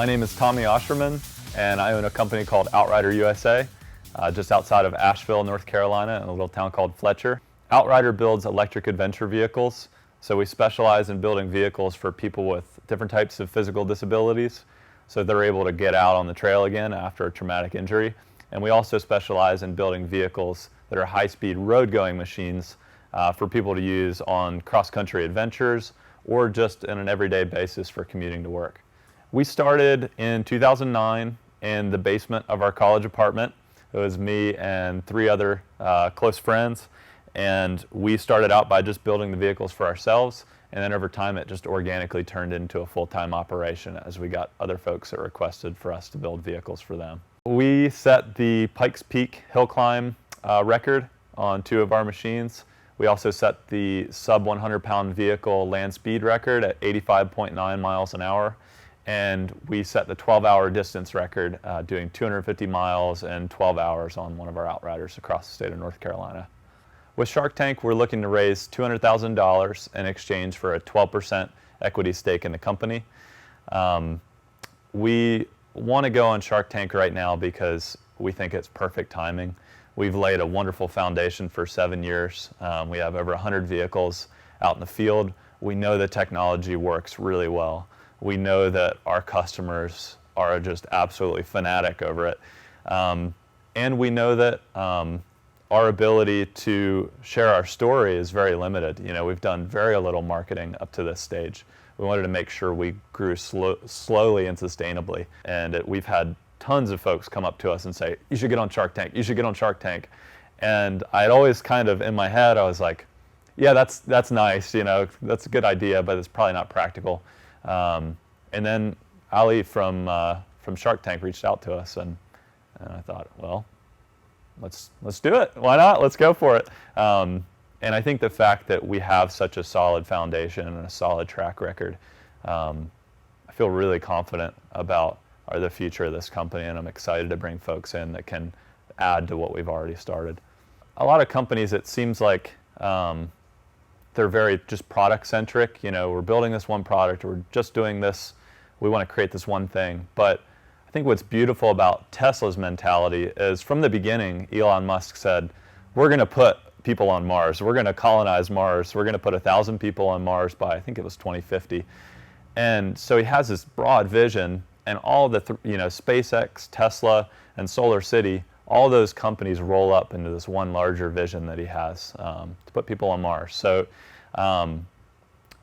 My name is Tommy Osherman, and I own a company called Outrider USA, just outside of Asheville, North Carolina, in a little town called Fletcher. Outrider builds electric adventure vehicles, so we specialize in building vehicles for people with different types of physical disabilities, so they're able to get out on the trail again after a traumatic injury. And we also specialize in building vehicles that are high-speed road-going machines for people to use on cross-country adventures or just in an everyday basis for commuting to work. We started in 2009 in the basement of our college apartment. It was me and three other close friends, and we started out by just building the vehicles for ourselves, and then over time it just organically turned into a full-time operation as we got other folks that requested for us to build vehicles for them. We set the Pikes Peak hill climb record on 2 of our machines. We also set the sub 100-pound vehicle land speed record at 85.9 miles an hour. And we set the 12-hour distance record doing 250 miles in 12 hours on one of our Outriders across the state of North Carolina. With Shark Tank, we're looking to raise $200,000 in exchange for a 12% equity stake in the company. We want to go on Shark Tank right now because we think it's perfect timing. We've laid a wonderful foundation for 7 years. We have over 100 vehicles out in the field. We know the technology works really well. We know that our customers are just absolutely fanatic over it. And we know that our ability to share our story is very limited. You know, we've done very little marketing up to this stage. We wanted to make sure we grew slowly and sustainably. And we've had tons of folks come up to us and say, you should get on Shark Tank, you should get on Shark Tank. And I'd always kind of, in my head, I was like, yeah, that's nice, you know, that's a good idea, but it's probably not practical. And then Ali from Shark Tank reached out to us, and I thought, well, let's do it. Why not? Let's go for it. And I think the fact that we have such a solid foundation and a solid track record, I feel really confident about the future of this company, and I'm excited to bring folks in that can add to what we've already started. A lot of companies, it seems like they're very just product centric. You know, we're building this one product, we're just doing this, we want to create this one thing. But I think what's beautiful about Tesla's mentality is from the beginning, Elon Musk said, we're going to put people on Mars, we're going to colonize Mars, we're going to put 1,000 people on Mars by, I think it was 2050. And so he has this broad vision, and all the, SpaceX, Tesla, and Solar City, all those companies roll up into this one larger vision that he has to put people on Mars. So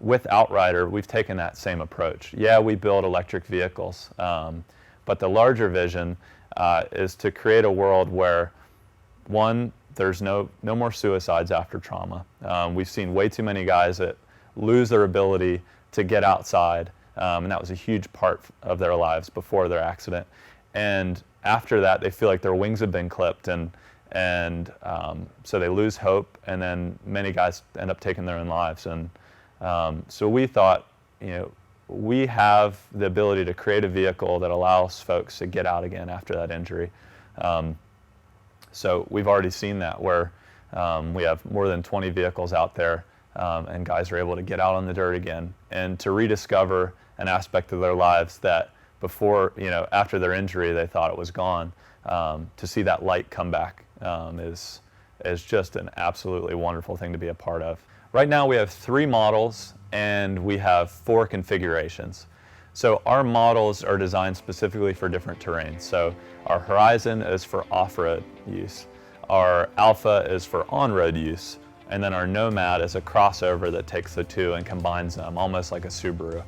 with Outrider, we've taken that same approach. Yeah, we build electric vehicles, but the larger vision is to create a world where, one, there's no more suicides after trauma. We've seen way too many guys that lose their ability to get outside, and that was a huge part of their lives before their accident. And after that, they feel like their wings have been clipped, and so they lose hope, and then many guys end up taking their own lives. And so we thought, we have the ability to create a vehicle that allows folks to get out again after that injury. So we've already seen that, where we have more than 20 vehicles out there, and guys are able to get out on the dirt again and to rediscover an aspect of their lives that before, after their injury, they thought it was gone. To see that light come back is just an absolutely wonderful thing to be a part of. Right now we have 3 models and we have 4 configurations. So our models are designed specifically for different terrains. So our Horizon is for off-road use, our Alpha is for on-road use, and then our Nomad is a crossover that takes the 2 and combines them, almost like a Subaru.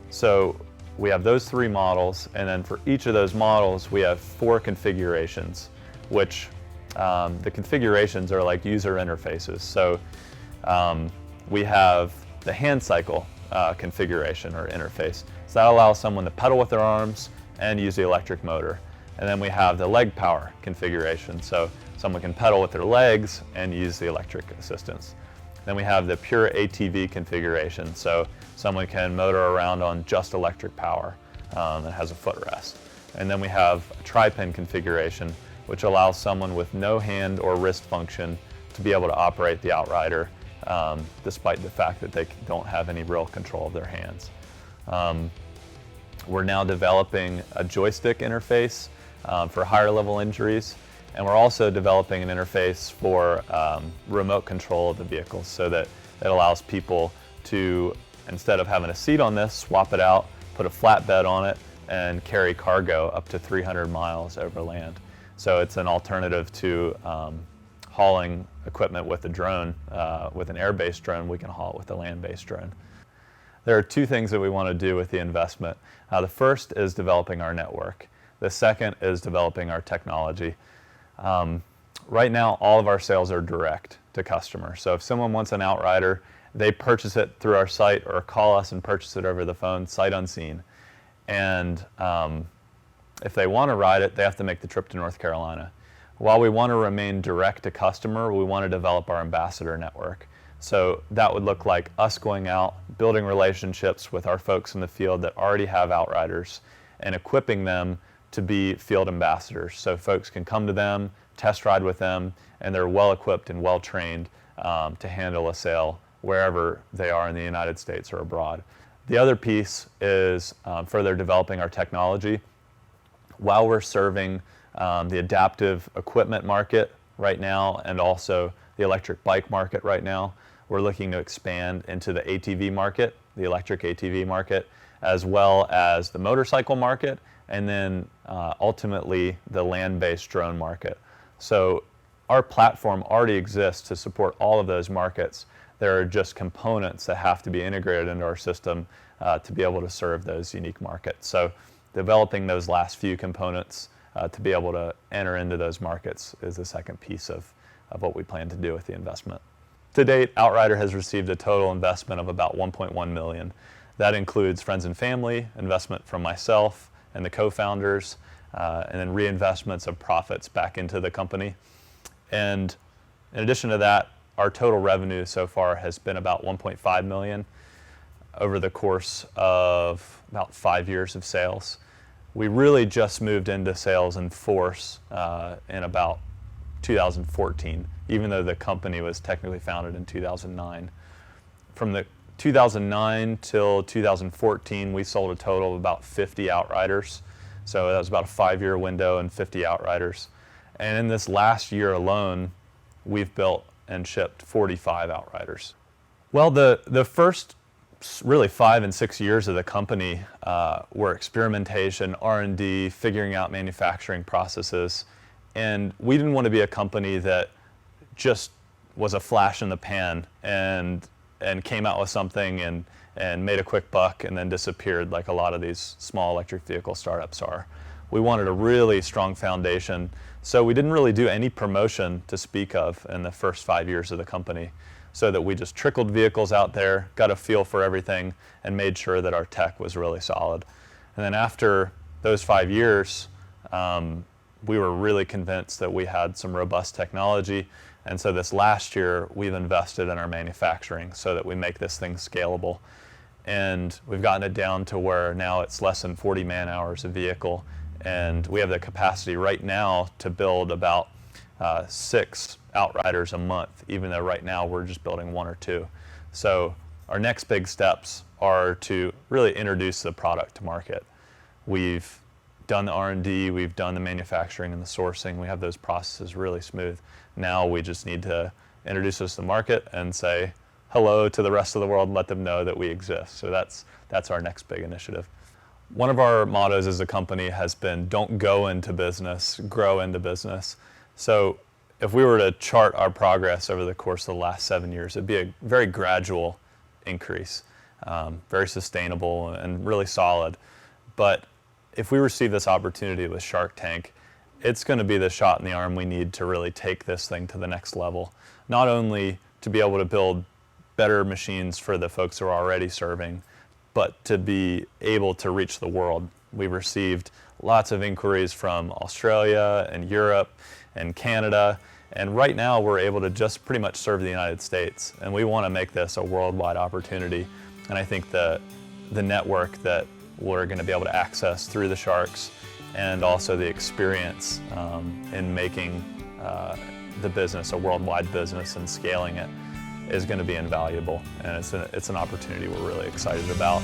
So we have those 3 models, and then for each of those models we have 4 configurations, which the configurations are like user interfaces. So we have the hand cycle configuration or interface. So that allows someone to pedal with their arms and use the electric motor. And then we have the leg power configuration. So someone can pedal with their legs and use the electric assistance. Then we have the pure ATV configuration. So someone can motor around on just electric power that has a footrest. And then we have a tri-pin configuration, which allows someone with no hand or wrist function to be able to operate the Outrider, despite the fact that they don't have any real control of their hands. We're now developing a joystick interface for higher level injuries, and we're also developing an interface for remote control of the vehicles so that it allows people to, instead of having a seat on this, swap it out, put a flatbed on it, and carry cargo up to 300 miles over land. So it's an alternative to hauling equipment with a drone. With an air-based drone, we can haul it with a land-based drone. There are two things that we want to do with the investment. The first is developing our network. The second is developing our technology. Right now, all of our sales are direct to customers. So if someone wants an outrider, they purchase it through our site or call us and purchase it over the phone, sight unseen. And if they want to ride it, they have to make the trip to North Carolina. While we want to remain direct to customer, we want to develop our ambassador network. So that would look like us going out, building relationships with our folks in the field that already have outriders, and equipping them to be field ambassadors. So folks can come to them, test ride with them, and they're well equipped and well trained to handle a sale wherever they are in the United States or abroad. The other piece is further developing our technology. While we're serving the adaptive equipment market right now and also the electric bike market right now, we're looking to expand into the ATV market, the electric ATV market, as well as the motorcycle market, and then ultimately the land-based drone market. So our platform already exists to support all of those markets. There are just components that have to be integrated into our system to be able to serve those unique markets. So developing those last few components to be able to enter into those markets is the second piece of what we plan to do with the investment. To date, Outrider has received a total investment of about $1.1 million. That includes friends and family, investment from myself and the co-founders, and then reinvestments of profits back into the company. And in addition to that, our total revenue so far has been about $1.5 million over the course of about 5 years of sales. We really just moved into sales in force in about 2014, even though the company was technically founded in 2009. From the 2009 till 2014, we sold a total of about 50 Outriders. So that was about a 5-year window and 50 Outriders. And in this last year alone, we've built and shipped 45 Outriders. Well, the first really 5 and 6 years of the company were experimentation, R&D, figuring out manufacturing processes. And we didn't want to be a company that just was a flash in the pan and came out with something and made a quick buck and then disappeared like a lot of these small electric vehicle startups are. We wanted a really strong foundation, so we didn't really do any promotion to speak of in the first 5 years of the company, so that we just trickled vehicles out there, got a feel for everything, and made sure that our tech was really solid. And then after those 5 years, we were really convinced that we had some robust technology. And so this last year, we've invested in our manufacturing so that we make this thing scalable. And we've gotten it down to where now it's less than 40 man-hours a vehicle. And we have the capacity right now to build about 6 Outriders a month, even though right now we're just building 1 or 2. So our next big steps are to really introduce the product to market. We've done the R&D, we've done the manufacturing and the sourcing. We have those processes really smooth. Now we just need to introduce us to the market and say hello to the rest of the world and let them know that we exist. So that's our next big initiative. One of our mottos as a company has been, don't go into business, grow into business. So if we were to chart our progress over the course of the last 7 years, it'd be a very gradual increase, very sustainable and really solid. But if we receive this opportunity with Shark Tank, it's going to be the shot in the arm we need to really take this thing to the next level. Not only to be able to build better machines for the folks who are already serving, but to be able to reach the world. We've received lots of inquiries from Australia and Europe and Canada, and right now we're able to just pretty much serve the United States, and we want to make this a worldwide opportunity. And I think the network that we're going to be able to access through the Sharks and also the experience in making the business a worldwide business and scaling it is going to be invaluable, and it's an opportunity we're really excited about.